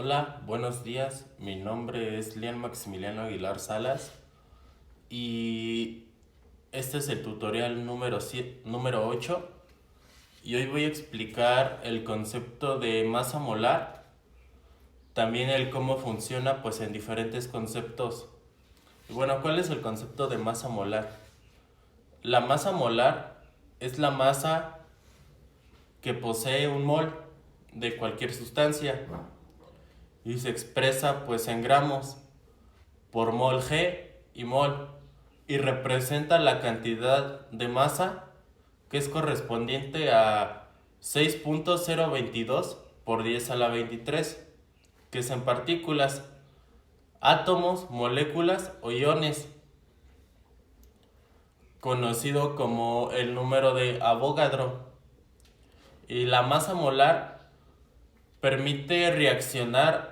Hola, buenos días. Mi nombre es Lian Maximiliano Aguilar Salas y este es el tutorial número 8 y hoy voy a explicar el concepto de masa molar, también el cómo funciona pues en diferentes conceptos. Y bueno, ¿cuál es el concepto de masa molar? La masa molar es la masa que posee un mol de cualquier sustancia y se expresa pues en gramos por mol G y mol y representa la cantidad de masa que es correspondiente a 6.022 por 10 a la 23, que es en partículas, átomos, moléculas o iones, conocido como el número de Avogadro. Y la masa molar permite reaccionar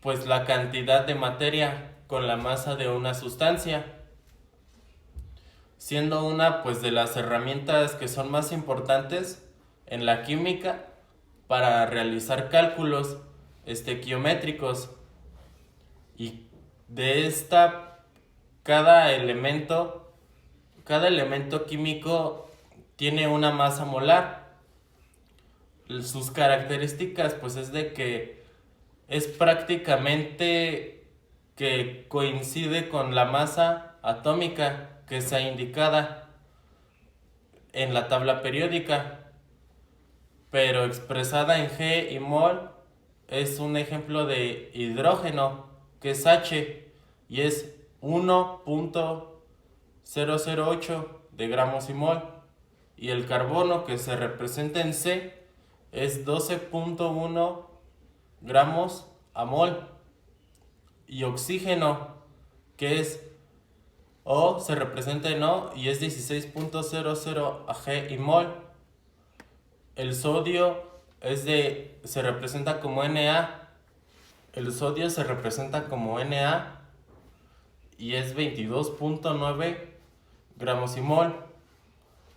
pues la cantidad de materia con la masa de una sustancia, siendo una pues de las herramientas que son más importantes en la química para realizar cálculos estequiométricos. Y de esta, cada elemento cada elemento químico tiene una masa molar. Sus características pues es de que es prácticamente que coincide con la masa atómica que está indicada en la tabla periódica, pero expresada en G y mol. Es un ejemplo de hidrógeno, que es H, y es 1.008 de gramos y mol. Y el carbono, que se representa en C, es 12.1 gramos a mol. Y oxígeno, que es O, se representa en O y es 16.00 a G y mol. El sodio se representa como Na. El sodio se representa como Na y es 22.9 gramos y mol.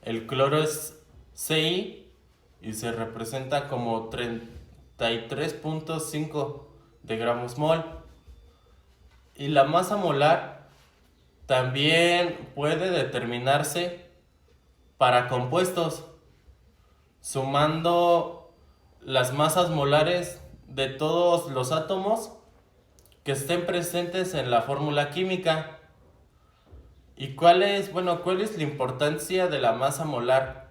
El cloro es Ci y se representa como 33.5 de gramos mol. Y la masa molar también puede determinarse para compuestos, sumando las masas molares de todos los átomos que estén presentes en la fórmula química. ¿Y cuál es la importancia de la masa molar?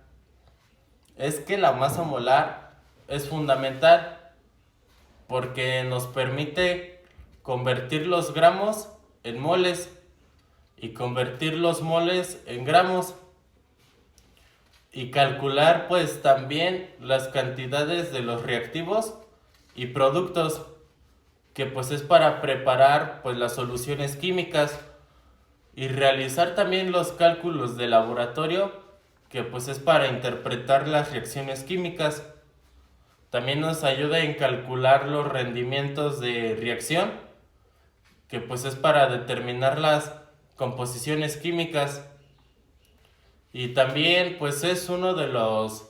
Es que la masa molar es fundamental porque nos permite convertir los gramos en moles y convertir los moles en gramos y calcular pues también las cantidades de los reactivos y productos, que pues es para preparar pues las soluciones químicas, y realizar también los cálculos de laboratorio, que pues es para interpretar las reacciones químicas. También nos ayuda en calcular los rendimientos de reacción, que pues es para determinar las composiciones químicas. Y también pues es uno de los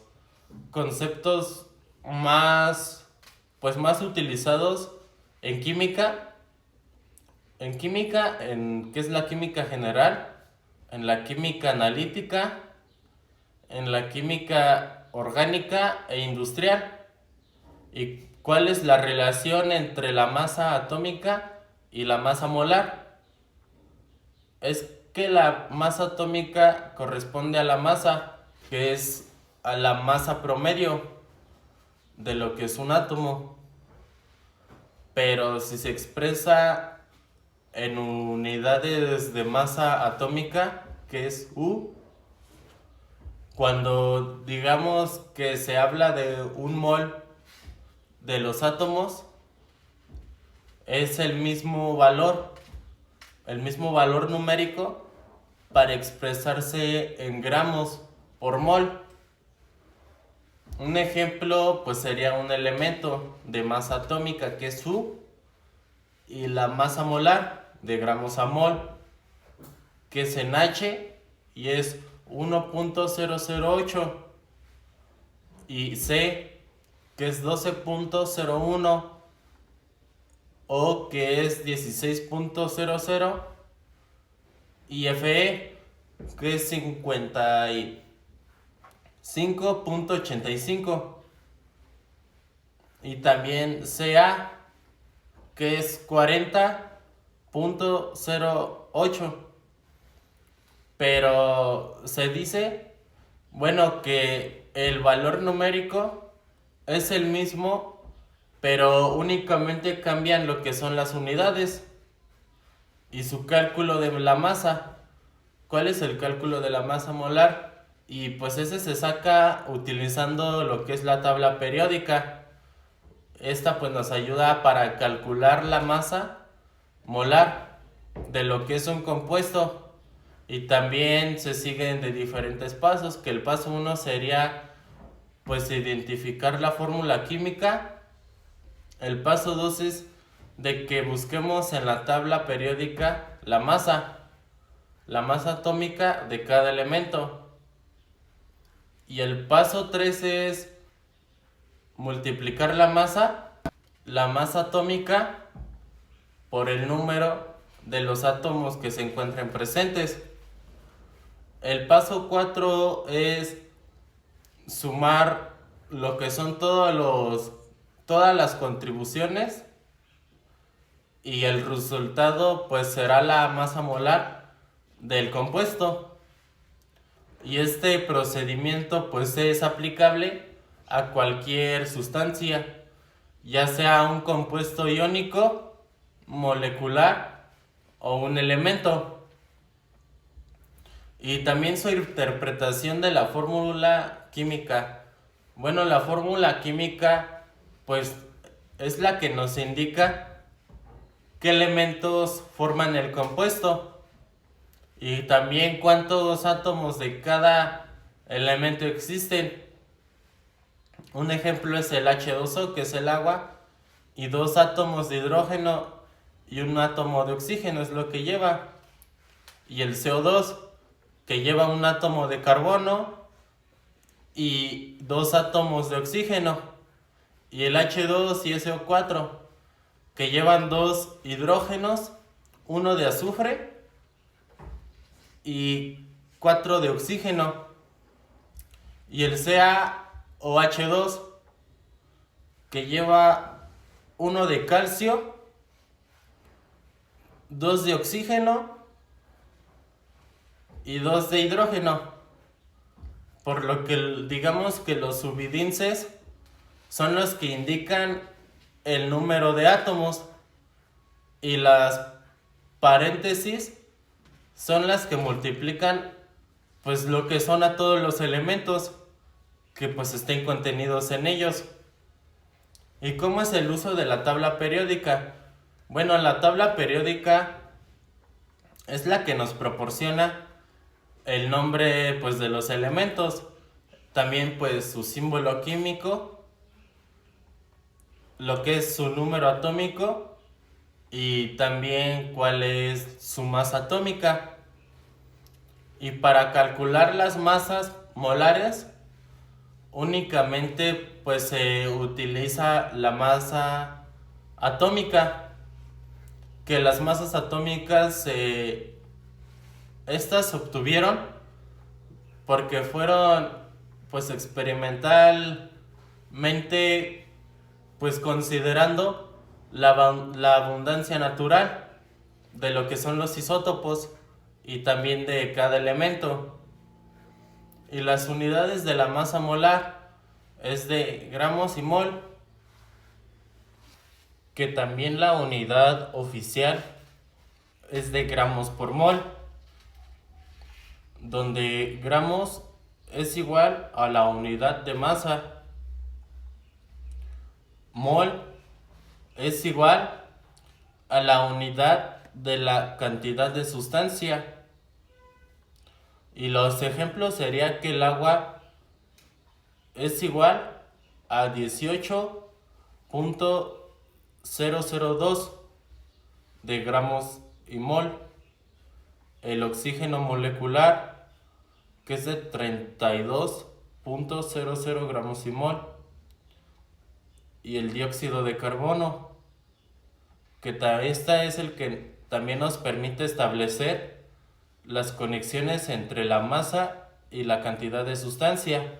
conceptos más utilizados en química. En qué es la química general, en la química analítica, en la química orgánica e industrial. ¿Y cuál es la relación entre la masa atómica y la masa molar? Es que la masa atómica corresponde a la masa, que es a la masa promedio de lo que es un átomo. Pero si se expresa en unidades de masa atómica, que es U, cuando digamos que se habla de un mol de los átomos, es el mismo valor numérico para expresarse en gramos por mol. Un ejemplo pues sería un elemento de masa atómica, que es U, y la masa molar de gramos a mol, que es en H y es 1.008, y C, que es 12.01, O, que es 16.00, y Fe, que es 55.85, y también Ca, que es 40.08. Pero se dice, bueno, que el valor numérico es el mismo, pero únicamente cambian lo que son las unidades y su cálculo de la masa. ¿Cuál es el cálculo de la masa molar? Y pues ese se saca utilizando lo que es la tabla periódica. Esta pues nos ayuda para calcular la masa molar de lo que es un compuesto. Y también se siguen de diferentes pasos, que el paso 1 sería pues identificar la fórmula química. El paso 2 es de que busquemos en la tabla periódica la masa atómica de cada elemento. Y el paso 3 es multiplicar la masa atómica por el número de los átomos que se encuentren presentes. El paso 4 es sumar lo que son todas las contribuciones, y el resultado pues será la masa molar del compuesto. Y este procedimiento pues es aplicable a cualquier sustancia, ya sea un compuesto iónico, molecular o un elemento. Y también su interpretación de la fórmula química. Bueno, la fórmula química pues es la que nos indica qué elementos forman el compuesto y también cuántos átomos de cada elemento existen. Un ejemplo es el H2O, que es el agua, y 2 átomos de hidrógeno y un átomo de oxígeno es lo que lleva. Y el CO2, que lleva un átomo de carbono y 2 átomos de oxígeno. Y el H2 y SO4, que llevan 2 hidrógenos, 1 de azufre y 4 de oxígeno. Y el CaOH2, que lleva 1 de calcio, 2 de oxígeno y 2 de hidrógeno. Por lo que digamos que los subíndices son los que indican el número de átomos, y las paréntesis son las que multiplican pues lo que son a todos los elementos que pues estén contenidos en ellos. ¿Y cómo es el uso de la tabla periódica? Bueno, la tabla periódica es la que nos proporciona el nombre pues de los elementos, también pues su símbolo químico, lo que es su número atómico y también cuál es su masa atómica. Y para calcular las masas molares únicamente pues se utiliza la masa atómica, que las masas atómicas estas se obtuvieron porque fueron pues experimentalmente pues considerando la abundancia natural de lo que son los isótopos y también de cada elemento. Y las unidades de la masa molar es de gramos y mol, que también la unidad oficial es de gramos por mol, donde gramos es igual a la unidad de masa, mol es igual a la unidad de la cantidad de sustancia. Y los ejemplos serían que el agua es igual a 18.002 de gramos y mol. El oxígeno molecular, que es de 32.00 gramos y mol. Y el dióxido de carbono, esta es el que también nos permite establecer las conexiones entre la masa y la cantidad de sustancia.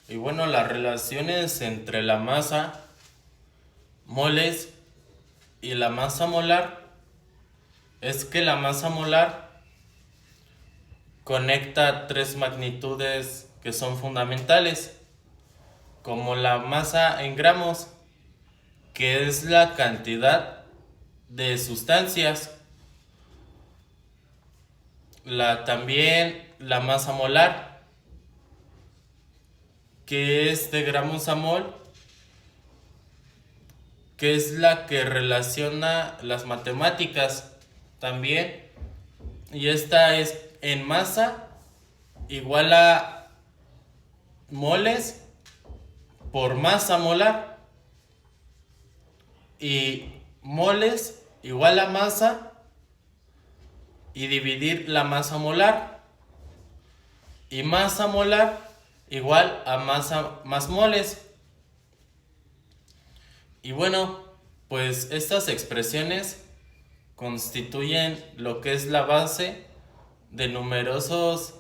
Y bueno, las relaciones entre la masa, moles y la masa molar es que la masa molar conecta tres magnitudes que son fundamentales, como la masa en gramos, que es la cantidad de sustancias, también la masa molar, que es de gramos a mol, que es la que relaciona las matemáticas también, y esta es en masa igual a moles por masa molar, y moles igual a masa y dividir la masa molar, y masa molar igual a masa más moles. Y bueno, pues estas expresiones constituyen lo que es la base de numerosos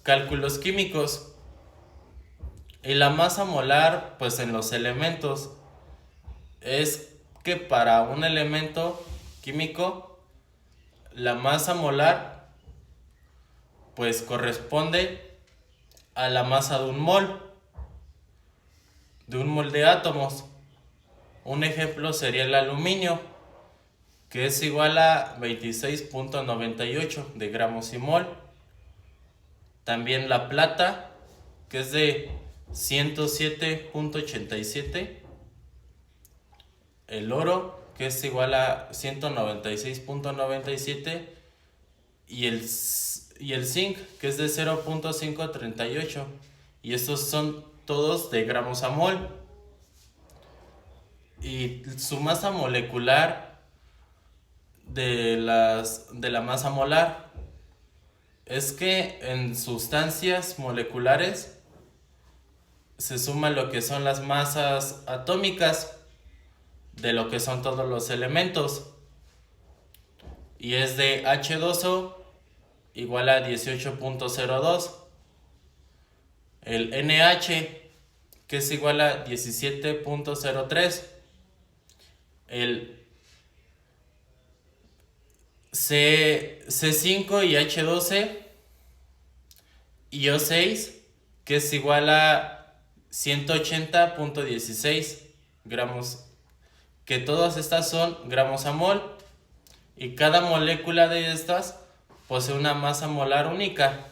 cálculos químicos. Y la masa molar, pues en los elementos, es que para un elemento químico, la masa molar pues corresponde a la masa de un mol de átomos. Un ejemplo sería el aluminio, que es igual a 26.98 de gramos y mol. También la plata, que es de 107.87. El oro, que es igual a 196.97. Y el zinc, que es de 0.538. Y estos son todos de gramos a mol. Y su masa molecular de la masa molar es que en sustancias moleculares se suma lo que son las masas atómicas de lo que son todos los elementos, y es de H2O igual a 18.02, el NH, que es igual a 17.03, el C5 y H12 y O6, que es igual a 180.16 gramos, que todas estas son gramos a mol, y cada molécula de estas posee una masa molar única.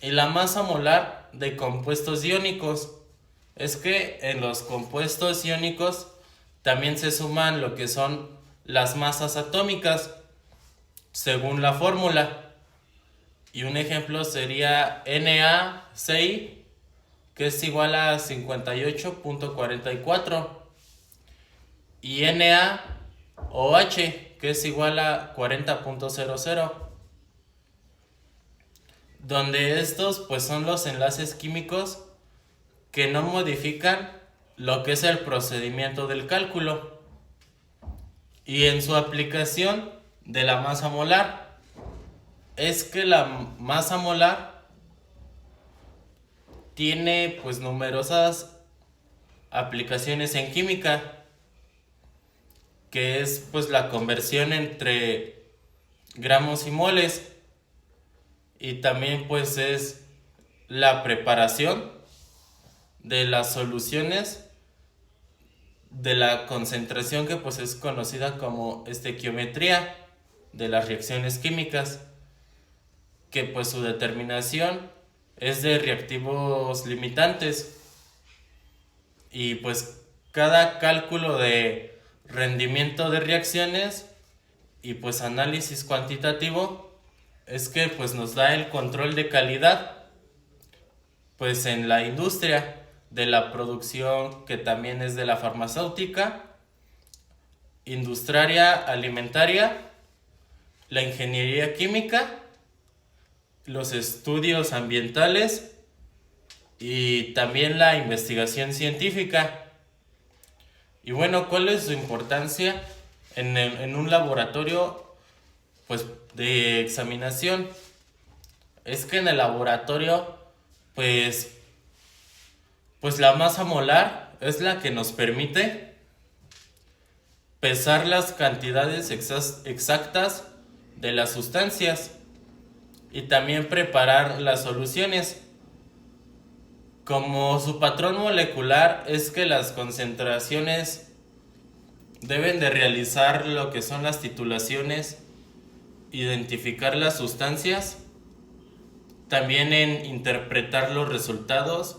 Y la masa molar de compuestos iónicos es que en los compuestos iónicos también se suman lo que son las masas atómicas según la fórmula. Y un ejemplo sería NaCl, que es igual a 58.44, y NaOH, que es igual a 40.00, donde estos pues son los enlaces químicos que no modifican lo que es el procedimiento del cálculo. Y en su aplicación de la masa molar, es que la masa molar tiene pues numerosas aplicaciones en química, que es pues la conversión entre gramos y moles, y también pues es la preparación de las soluciones de la concentración, que pues es conocida como estequiometría de las reacciones químicas, que pues su determinación es de reactivos limitantes. Y pues cada cálculo de rendimiento de reacciones y pues análisis cuantitativo es que pues nos da el control de calidad pues en la industria de la producción, que también es de la farmacéutica, industrial, alimentaria, la ingeniería química, los estudios ambientales y también la investigación científica. Y bueno, ¿cuál es su importancia en un laboratorio pues de examinación? Es que en el laboratorio pues, pues la masa molar es la que nos permite pesar las cantidades exactas de las sustancias y también preparar las soluciones. Como su patrón molecular es que las concentraciones deben de realizar lo que son las titulaciones, identificar las sustancias, también en interpretar los resultados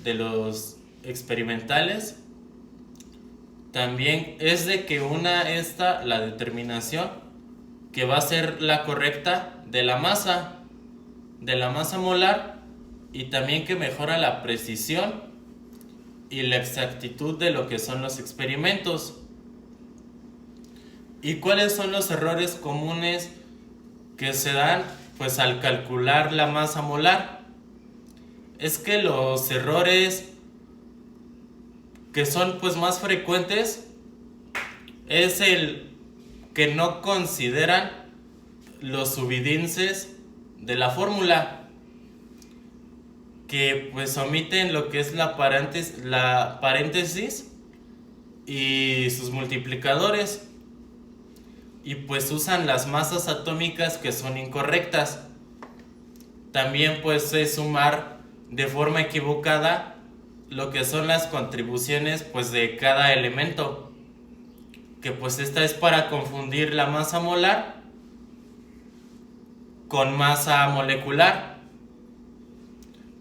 de los experimentales. También es de que la determinación que va a ser la correcta de la masa molar, y también que mejora la precisión y la exactitud de lo que son los experimentos. ¿Y cuáles son los errores comunes que se dan pues al calcular la masa molar? Es que los errores que son pues más frecuentes es el que no consideran los subíndices de la fórmula, que pues omiten lo que es la paréntesis y sus multiplicadores, y pues usan las masas atómicas que son incorrectas. También pues es sumar de forma equivocada lo que son las contribuciones pues de cada elemento, que pues esta es para confundir la masa molar con masa molecular,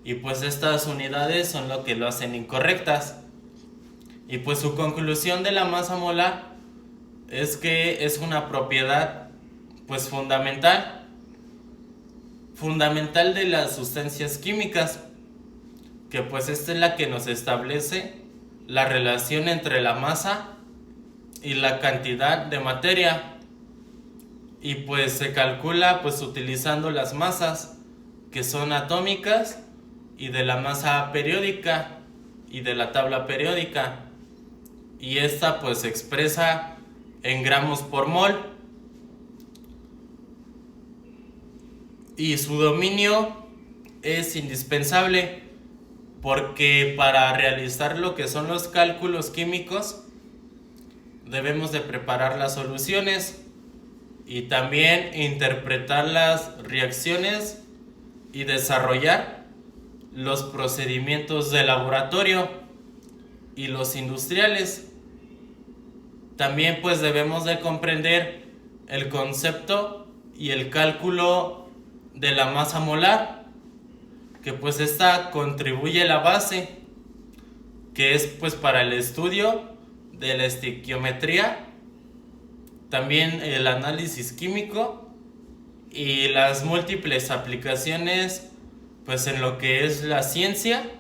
y pues estas unidades son lo que lo hacen incorrectas. Y pues su conclusión de la masa molar es que es una propiedad pues fundamental de las sustancias químicas, que pues esta es la que nos establece la relación entre la masa y la cantidad de materia, y pues se calcula pues utilizando las masas que son atómicas y de la masa periódica y de la tabla periódica, y esta pues se expresa en gramos por mol. Y su dominio es indispensable, porque para realizar lo que son los cálculos químicos debemos de preparar las soluciones y también interpretar las reacciones y desarrollar los procedimientos de laboratorio y los industriales. También pues debemos de comprender el concepto y el cálculo de la masa molar, que pues esta contribuye a la base, que es pues para el estudio de la estequiometría, también el análisis químico y las múltiples aplicaciones pues en lo que es la ciencia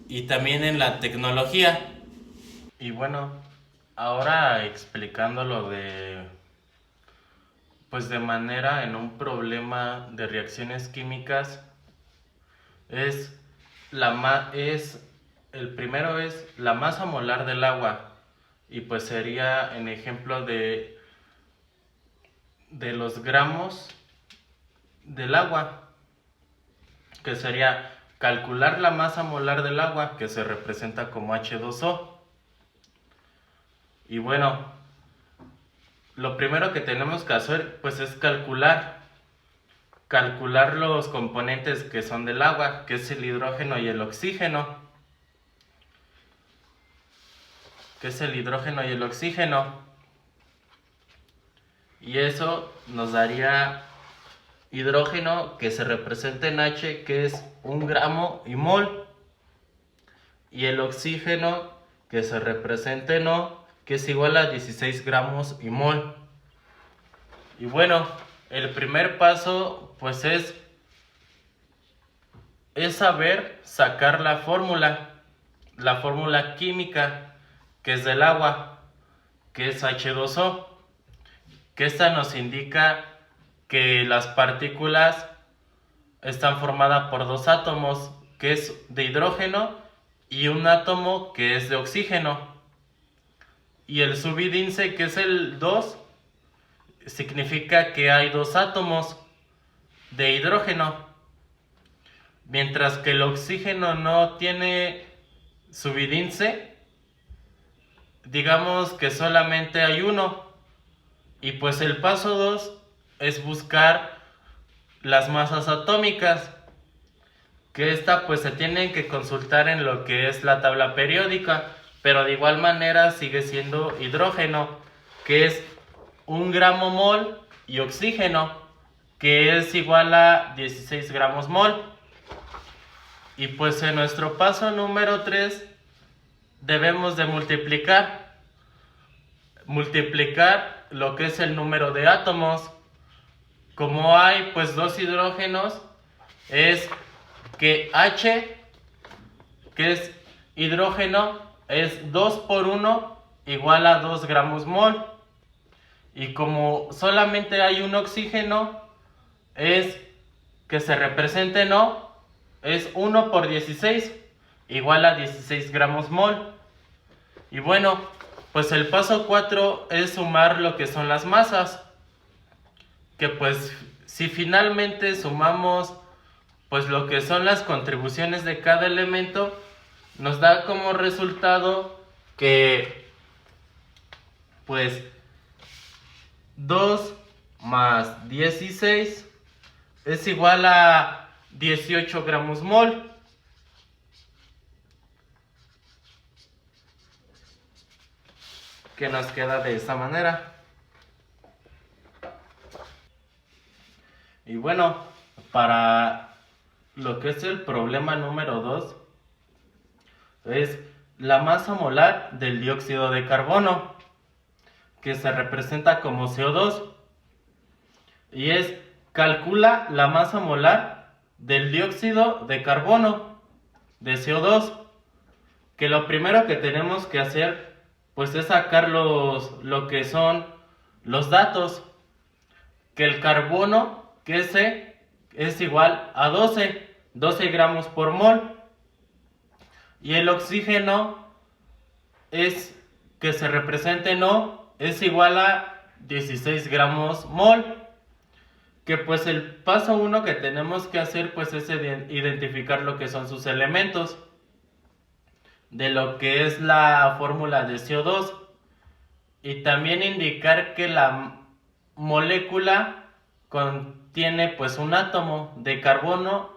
y también en la tecnología. Y bueno, ahora explicándolo pues de manera en un problema de reacciones químicas, es el primero es la masa molar del agua, y pues sería en ejemplo de los gramos del agua, que sería calcular la masa molar del agua, que se representa como H2O. Y bueno, lo primero que tenemos que hacer pues es calcular los componentes que son del agua, que es el hidrógeno y el oxígeno. Y eso nos daría hidrógeno, que se representa en H, que es 1 gramo y mol, y el oxígeno, que se representa en O, que es igual a 16 gramos y mol. Y bueno, el primer paso pues es saber sacar la fórmula química que es del agua, que es H2O, que esta nos indica que las partículas están formadas por dos átomos, que es de hidrógeno, y un átomo que es de oxígeno. y el subíndice, que es el 2, significa que hay 2 átomos de hidrógeno, mientras que el oxígeno no tiene subíndice, digamos que solamente hay uno. Y pues el paso 2 es buscar las masas atómicas, que pues se tienen que consultar en lo que es la tabla periódica, pero de igual manera sigue siendo hidrógeno, que es 1 gramo mol, y oxígeno, que es igual a 16 gramos mol. Y pues en nuestro paso número 3 debemos de multiplicar lo que es el número de átomos. Como hay pues 2 hidrógenos, es que H, que es hidrógeno, es 2 por 1 igual a 2 gramos mol. Y como solamente hay un oxígeno, es que se represente no, es 1 por 16 igual a 16 gramos mol. Y bueno, pues el paso 4 es sumar lo que son las masas, que pues si finalmente sumamos pues lo que son las contribuciones de cada elemento, nos da como resultado que pues 2 más 16 es igual a 18 gramos mol. Que nos queda de esta manera. Y bueno, para lo que es el problema número 2, es la masa molar del dióxido de carbono, que se representa como CO2. Y es, calcula la masa molar del dióxido de carbono, de CO2, que lo primero que tenemos que hacer pues es sacar lo que son los datos, que el carbono, que es igual a 12 gramos por mol, y el oxígeno es que se represente no, es igual a 16 gramos mol. Que pues el paso 1 que tenemos que hacer pues es identificar lo que son sus elementos de lo que es la fórmula de CO2, y también indicar que la molécula contiene pues un átomo de carbono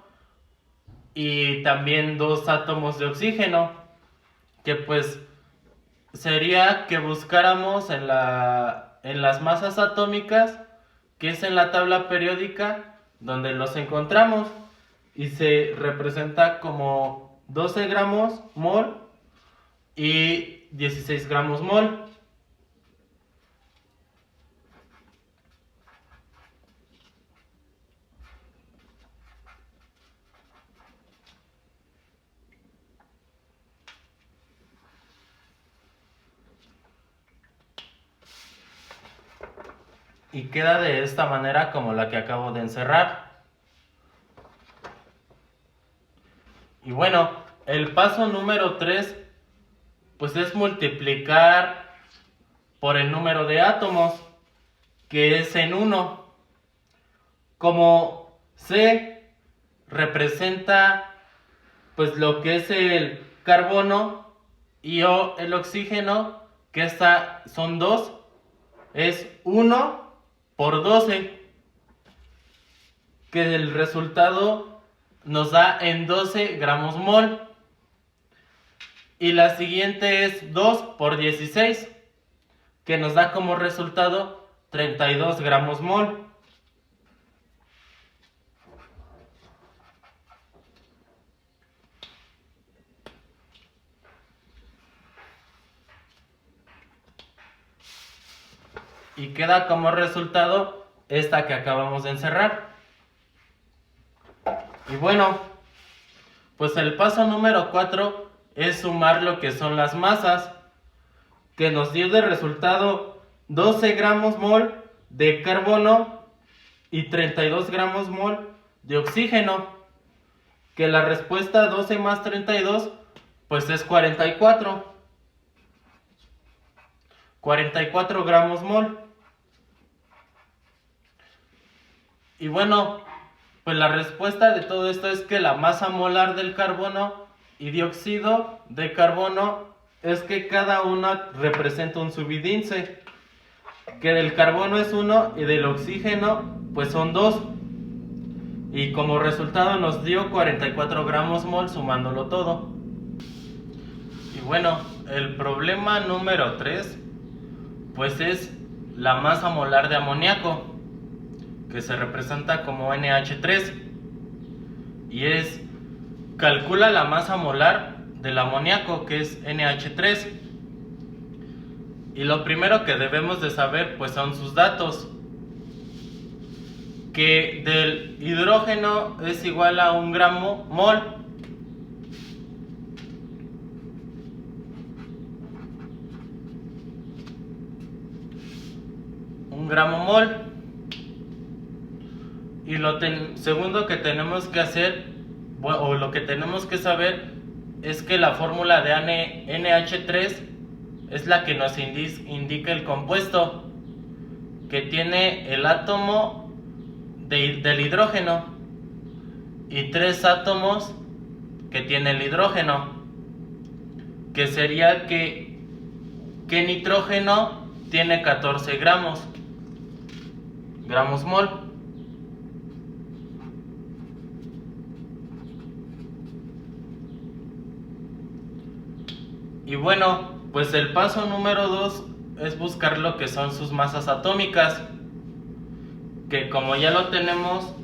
y también 2 átomos de oxígeno, que pues sería que buscáramos en las masas atómicas, que es en la tabla periódica donde los encontramos, y se representa como 12 gramos mol y 16 gramos mol. Y queda de esta manera como la que acabo de encerrar. Y bueno, el paso número 3 pues es multiplicar por el número de átomos, que es en 1. Como C representa pues lo que es el carbono y el oxígeno, que son 2, es 1 por 12, que el resultado nos da en 12 gramos mol. Y la siguiente es 2 por 16, que nos da como resultado 32 gramos mol. Y queda como resultado esta que acabamos de encerrar. Y bueno, pues el paso número 4 es sumar lo que son las masas, que nos dio de resultado 12 gramos mol de carbono y 32 gramos mol de oxígeno, que la respuesta 12 más 32 pues es 44. 44 gramos mol. Y bueno, pues la respuesta de todo esto es que la masa molar del carbono y dióxido de carbono es que cada una representa un subíndice, que del carbono es 1 y del oxígeno pues son 2, y como resultado nos dio 44 gramos mol sumándolo todo. Y bueno, el problema número 3 pues es la masa molar de amoníaco, que se representa como NH3, y es: calcula la masa molar del amoníaco, que es NH3. Y lo primero que debemos de saber pues son sus datos, que del hidrógeno es igual a 1 gramo mol, y lo segundo que tenemos que hacer, o lo que tenemos que saber, es que la fórmula de NH3 es la que nos indica el compuesto, que tiene el átomo del hidrógeno y 3 átomos que tiene el hidrógeno, que sería que nitrógeno tiene 14 gramos mol. Y bueno, pues el paso número 2 es buscar lo que son sus masas atómicas, que como ya lo tenemos,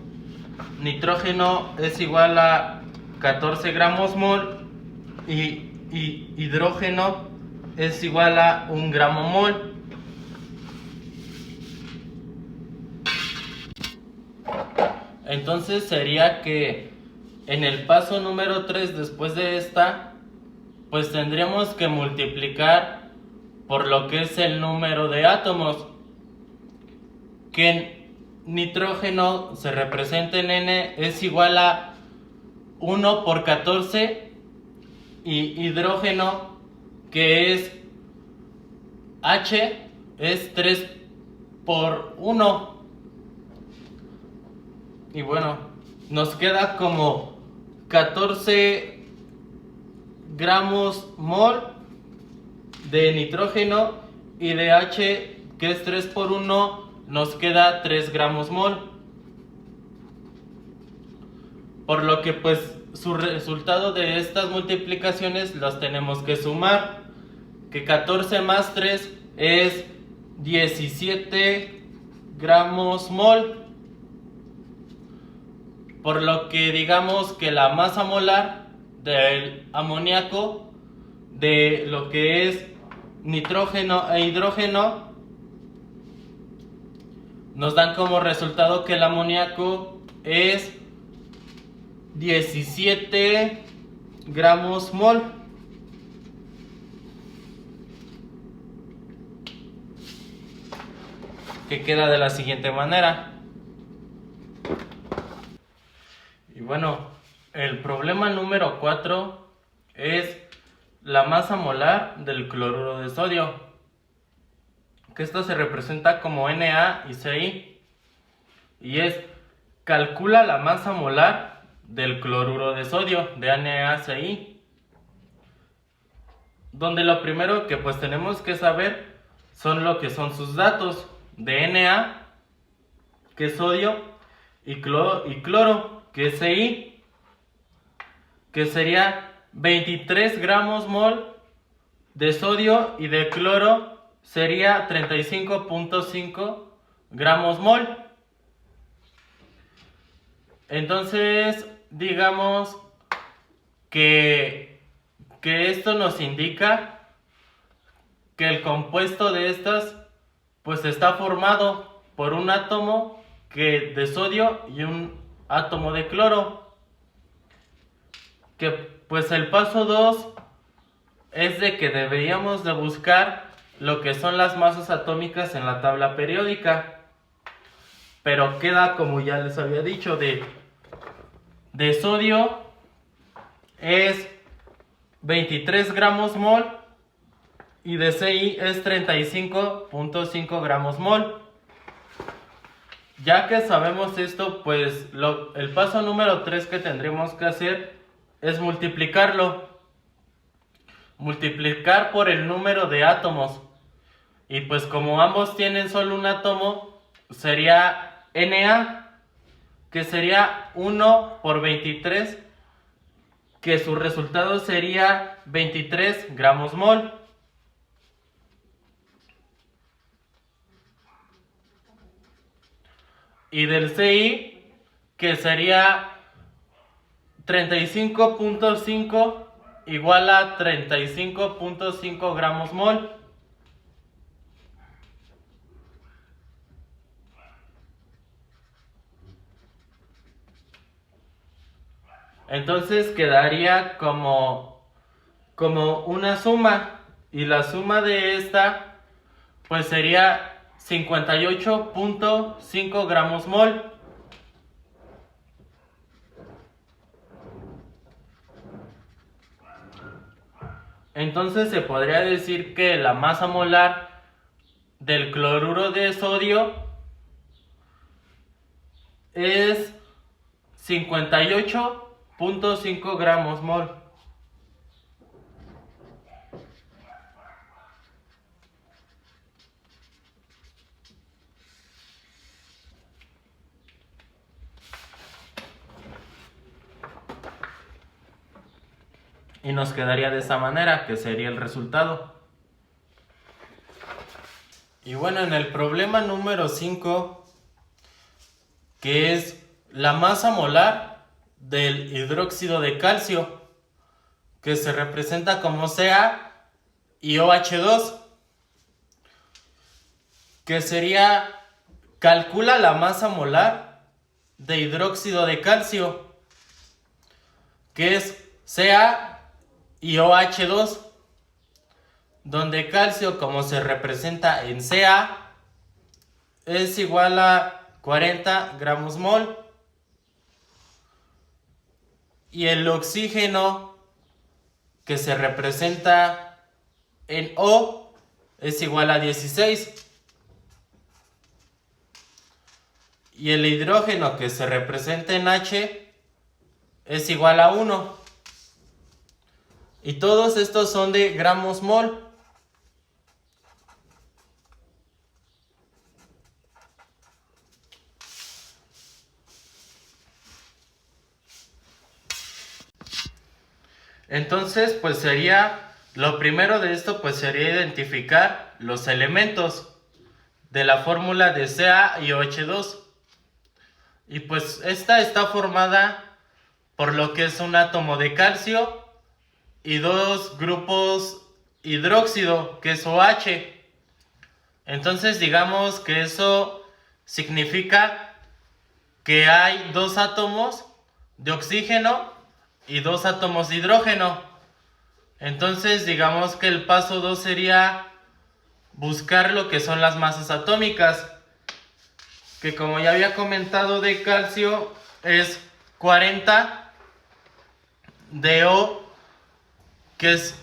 nitrógeno es igual a 14 gramos mol y hidrógeno es igual a 1 gramo mol. Entonces sería que en el paso número 3, después de esta, pues tendríamos que multiplicar por lo que es el número de átomos, que en nitrógeno se representa en N, es igual a 1 por 14, y hidrógeno, que es H, es 3 por 1. Y bueno, nos queda como 14 gramos mol de nitrógeno, y de H, que es 3 por 1, nos queda 3 gramos mol. Por lo que pues su resultado de estas multiplicaciones las tenemos que sumar, que 14 más 3 es 17 gramos mol. Por lo que digamos que la masa molar del amoníaco, de lo que es nitrógeno e hidrógeno, nos dan como resultado que el amoníaco es 17 gramos mol. Que queda de la siguiente manera. Y bueno, el problema número 4 es la masa molar del cloruro de sodio, que esto se representa como Na y Ci, y es: calcula la masa molar del cloruro de sodio, de NaCl, donde lo primero que pues tenemos que saber son lo que son sus datos de Na, que es sodio, y cloro, que es Ci, que sería 23 gramos mol de sodio, y de cloro sería 35.5 gramos mol. Entonces digamos que esto nos indica que el compuesto de estas pues está formado por un átomo de sodio y un átomo de cloro, que pues el paso 2 es de que deberíamos de buscar lo que son las masas atómicas en la tabla periódica, pero queda, como ya les había dicho, de sodio es 23 gramos mol, y de CI es 35.5 gramos mol. Ya que sabemos esto, pues el paso número 3 que tendremos que hacer es multiplicarlo. Multiplicar por el número de átomos. Y pues como ambos tienen solo un átomo, sería Na, que sería 1 por 23, que su resultado sería 23 gramos mol. Y del CI, que sería 35.5 igual a 35.5 gramos mol. Entonces quedaría como una suma, y la suma de esta pues sería 58.5 gramos mol. Entonces se podría decir que la masa molar del cloruro de sodio es 58.5 gramos mol. Y nos quedaría de esa manera, que sería el resultado. Y bueno, en el problema número 5, que es la masa molar del hidróxido de calcio, que se representa como Ca y OH2, que sería, calcula la masa molar de hidróxido de calcio, que es Ca y OH2, donde calcio, como se representa en Ca, es igual a 40 gramos mol, y el oxígeno, que se representa en O, es igual a 16, y el hidrógeno, que se representa en H, es igual a 1. Y todos estos son de gramos mol. Entonces, pues sería, lo primero de esto, pues sería identificar los elementos de la fórmula de Ca y OH2. Y pues esta está formada por lo que es un átomo de calcio y dos grupos hidróxido, que es OH. Entonces digamos que eso significa que hay dos átomos de oxígeno y dos átomos de hidrógeno. Entonces digamos que el paso 2 sería buscar lo que son las masas atómicas, que como ya había comentado de calcio es 40, de O, que es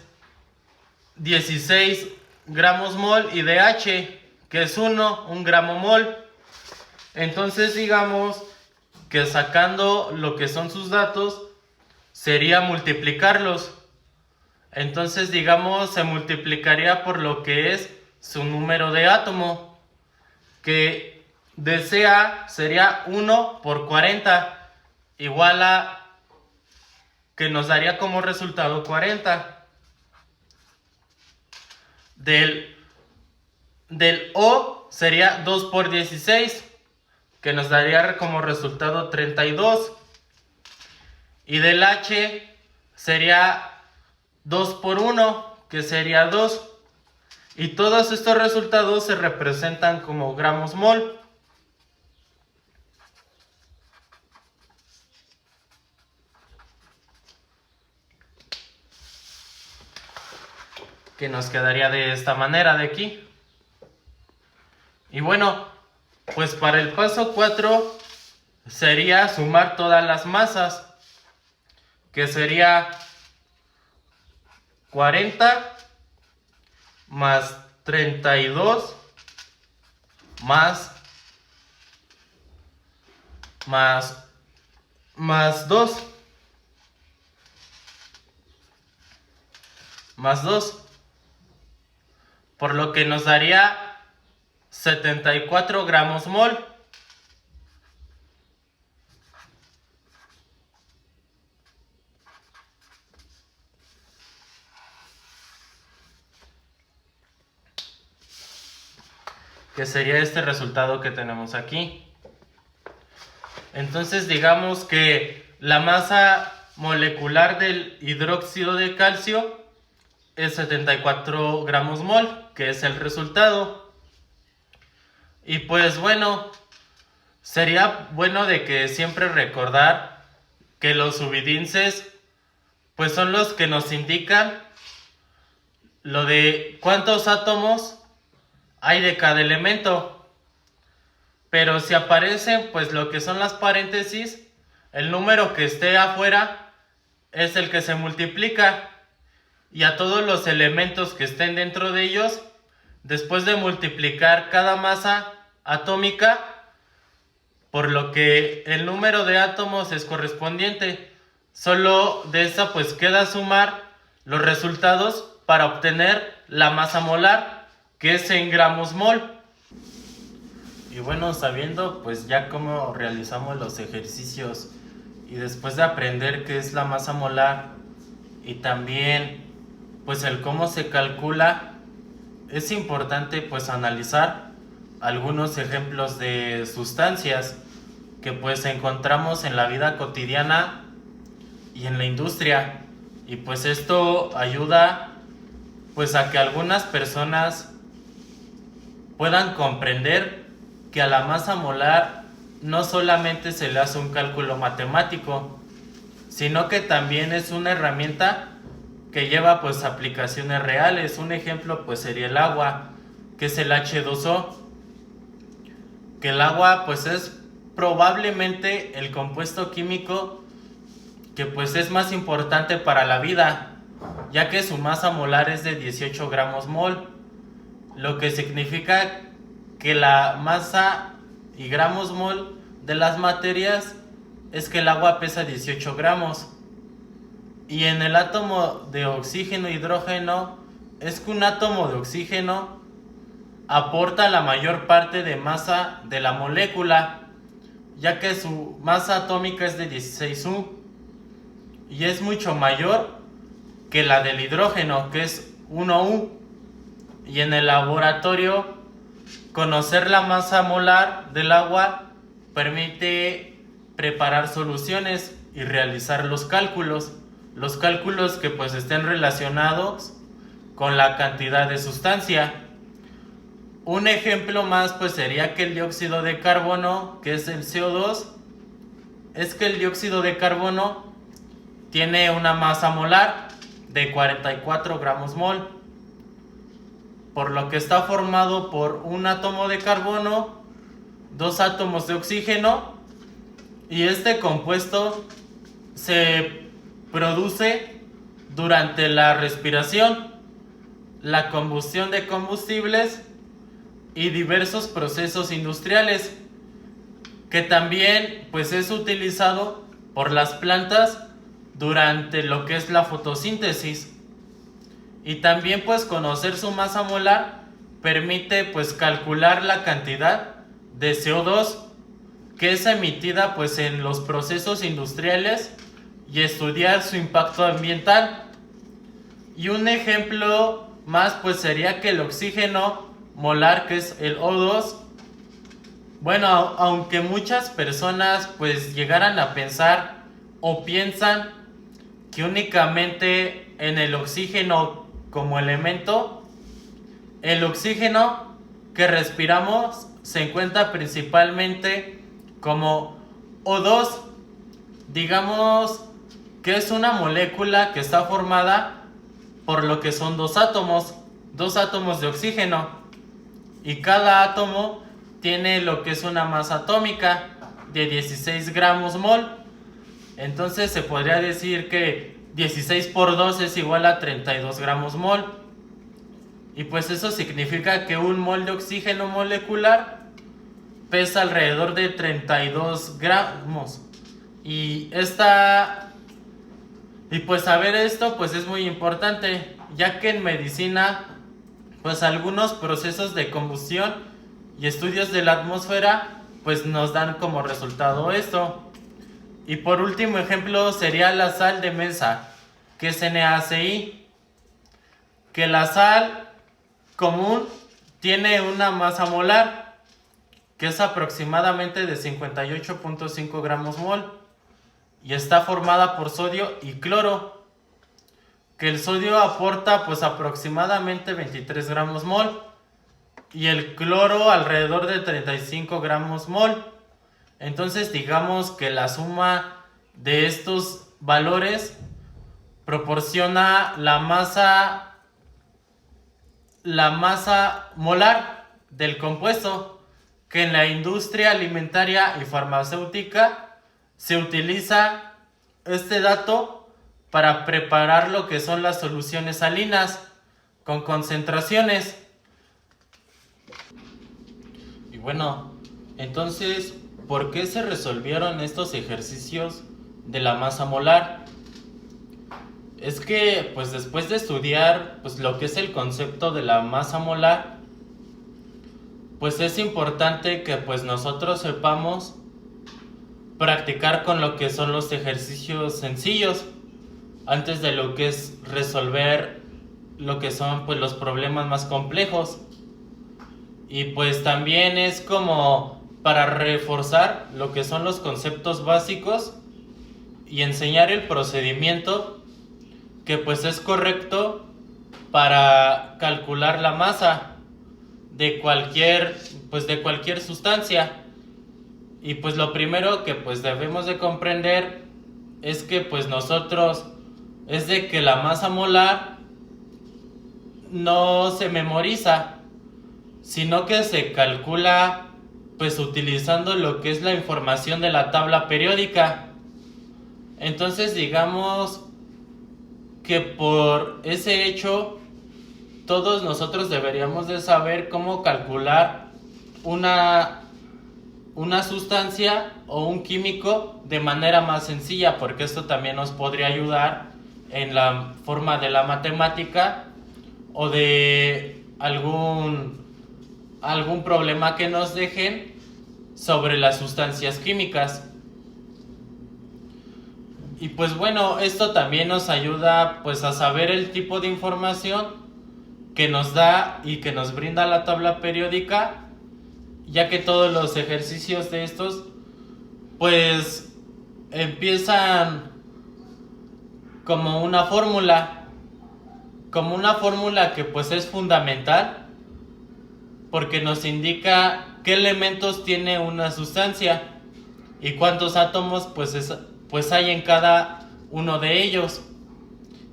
16 gramos mol, y de H, que es 1 gramo mol. Entonces digamos que sacando lo que son sus datos sería multiplicarlos. Entonces digamos se multiplicaría por lo que es su número de átomo, que de Ca sería 1 por 40, igual a, que nos daría como resultado 40. Del O sería 2 por 16, que nos daría como resultado 32. Y del H sería 2 por 1, que sería 2. Y todos estos resultados se representan como gramos mol. Que nos quedaría de esta manera de aquí. Y bueno, pues para el paso 4 sería sumar todas las masas, que sería 40 más 32 más más 2 más 2, por lo que nos daría 74 gramos mol. Que sería este resultado que tenemos aquí. Entonces digamos que la masa molecular del hidróxido de calcio es 74 gramos mol, que es el resultado. Y pues bueno, sería bueno de que siempre recordar que los subíndices pues son los que nos indican lo de cuántos átomos hay de cada elemento. Pero si aparecen pues lo que son las paréntesis, el número que esté afuera es el que se multiplica, y a todos los elementos que estén dentro de ellos, después de multiplicar cada masa atómica por lo que el número de átomos es correspondiente, solo de esa pues queda sumar los resultados para obtener la masa molar, que es en gramos mol. Y bueno, sabiendo pues ya cómo realizamos los ejercicios y después de aprender qué es la masa molar y también pues el cómo se calcula, es importante pues analizar algunos ejemplos de sustancias que pues encontramos en la vida cotidiana y en la industria, y pues esto ayuda pues a que algunas personas puedan comprender que a la masa molar no solamente se le hace un cálculo matemático, sino que también es una herramienta que lleva pues aplicaciones reales. Un ejemplo pues sería el agua, que es el H2O, que el agua pues es probablemente el compuesto químico que pues es más importante para la vida, ya que su masa molar es de 18 gramos mol, lo que significa que la masa y gramos mol de las materias es que el agua pesa 18 gramos. Y en el átomo de oxígeno e hidrógeno es que un átomo de oxígeno aporta la mayor parte de masa de la molécula, ya que su masa atómica es de 16U y es mucho mayor que la del hidrógeno, que es 1U. Y en el laboratorio, conocer la masa molar del agua permite preparar soluciones y realizar los cálculos que pues estén relacionados con la cantidad de sustancia. Un ejemplo más pues sería que el dióxido de carbono, que es el CO2, es que el dióxido de carbono tiene una masa molar de 44 gramos mol, por lo que está formado por un átomo de carbono, 2 átomos de oxígeno, y este compuesto se produce durante la respiración, la combustión de combustibles y diversos procesos industriales, que también pues es utilizado por las plantas durante lo que es la fotosíntesis. Y también pues conocer su masa molar permite pues calcular la cantidad de CO2 que es emitida pues en los procesos industriales y estudiar su impacto ambiental. Y un ejemplo más pues sería que el oxígeno molar, que es el O2, bueno, aunque muchas personas pues llegaran a pensar o piensan que únicamente en el oxígeno como elemento, el oxígeno que respiramos se encuentra principalmente como O2. Digamos que es una molécula que está formada por lo que son dos átomos de oxígeno, y cada átomo tiene lo que es una masa atómica de 16 gramos mol. Entonces se podría decir que 16 por 2 es igual a 32 gramos mol. Y pues eso significa que un mol de oxígeno molecular pesa alrededor de 32 gramos. Y pues saber esto pues es muy importante, ya que en medicina pues algunos procesos de combustión y estudios de la atmósfera pues nos dan como resultado esto. Y por último ejemplo sería la sal de mesa, que es NaCl, que la sal común tiene una masa molar que es aproximadamente de 58.5 gramos mol y está formada por sodio y cloro, que el sodio aporta pues aproximadamente 23 gramos mol y el cloro alrededor de 35 gramos mol. Entonces digamos que la suma de estos valores proporciona la masa molar del compuesto, que en la industria alimentaria y farmacéutica se utiliza este dato para preparar lo que son las soluciones salinas con concentraciones. Y bueno, entonces, ¿por qué se resolvieron estos ejercicios de la masa molar? Es que pues después de estudiar pues lo que es el concepto de la masa molar, pues es importante que pues nosotros sepamos practicar con lo que son los ejercicios sencillos antes de lo que es resolver lo que son pues los problemas más complejos. Y pues también es como para reforzar lo que son los conceptos básicos y enseñar el procedimiento que pues es correcto para calcular la masa de cualquier sustancia. Y pues lo primero que pues debemos de comprender es que pues es de que la masa molar no se memoriza, sino que se calcula pues utilizando lo que es la información de la tabla periódica. Entonces digamos que por ese hecho todos nosotros deberíamos de saber cómo calcular una sustancia o un químico de manera más sencilla, porque esto también nos podría ayudar en la forma de la matemática o de algún problema que nos dejen sobre las sustancias químicas. Y pues bueno, esto también nos ayuda pues a saber el tipo de información que nos da y que nos brinda la tabla periódica, ya que todos los ejercicios de estos pues empiezan como una fórmula que pues es fundamental porque nos indica qué elementos tiene una sustancia y cuántos átomos pues hay en cada uno de ellos.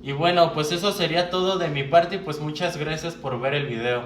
Y bueno, pues eso sería todo de mi parte y pues muchas gracias por ver el video.